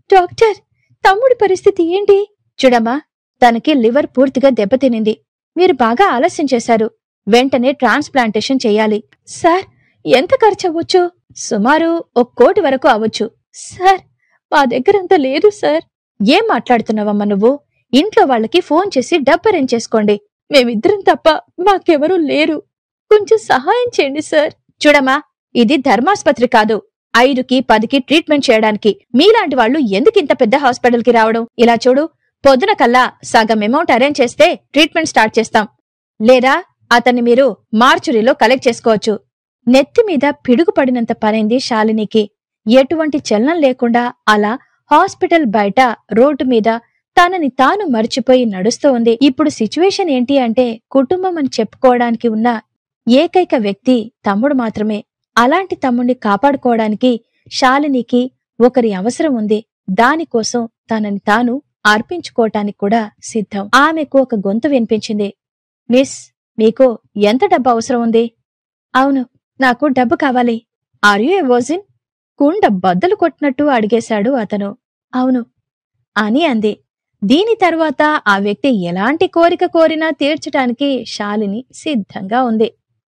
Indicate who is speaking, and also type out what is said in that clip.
Speaker 1: Doctor, తమ్ముడి పరిస్థితి ఏంటి? చూడమ్మా, తనకి లివర్ పూర్తిగా దెబ్బతినింది. మీరు బాగా ఆలస్యం చేశారు. వెంటనే ట్రాన్స్ప్లాంటేషన్ చెయ్యాలి. సార్, ఎంత ఖర్చవ్వచ్చు? సుమారు 1 కోటి వరకు అవ్వచ్చు. సార్, మా దగ్గరంత లేదు సార్. ఏం మాట్లాడుతున్నావమ్మా నువ్వు? ఇంట్లో వాళ్ళకి ఫోన్ చేసి డబ్బు అరేంజ్ చేసుకోండి. మేమిద్దరం తప్ప మాకెవరూ లేరు. కొంచెం సహాయం చేయండి సార్. చూడమ్మా, ఇది ధర్మాస్పత్రి కాదు. 5కి 10కి ట్రీట్మెంట్ చేయడానికి. మీలాంటి వాళ్ళు ఎందుకింత పెద్ద హాస్పిటల్కి రావడం? ఇలా చూడు, పొద్దున కల్లా సగం అమౌంట్ అరేంజ్ చేస్తే ట్రీట్మెంట్ స్టార్ట్ చేస్తాం. లేదా అతన్ని మీరు మార్చురీలో కలెక్ట్ చేసుకోవచ్చు. నెత్తిమీద పిడుగుపడినంత పనైంది శాలినికి. ఎటువంటి చలనం లేకుండా అలా హాస్పిటల్ బయట రోడ్డు మీద తనని తాను మర్చిపోయి నడుస్తూ ఉంది. ఇప్పుడు సిచ్యువేషన్ ఏంటి అంటే, కుటుంబం అని చెప్పుకోవడానికి ఉన్న ఏకైక వ్యక్తి తమ్ముడు మాత్రమే. అలాంటి తమ్ముణ్ణి కాపాడుకోవడానికి శాలినికి ఒకరి అవసరం ఉంది. దానికోసం తనని తాను అర్పించుకోవటానికి కూడా సిద్ధం. ఆమెకు ఒక గొంతు వినిపించింది. మిస్, మీకు ఎంత డబ్బు అవసరం ఉంది? అవును, నాకు డబ్బు కావాలి. Are you a virgin? కుండ బద్దలు కొట్టినట్టు అడిగేశాడు అతను. అవును అని అంది. దీని తరువాత ఆ వ్యక్తి ఎలాంటి కోరిక కోరినా తీర్చటానికి శాలిని సిద్ధంగా ఉంది.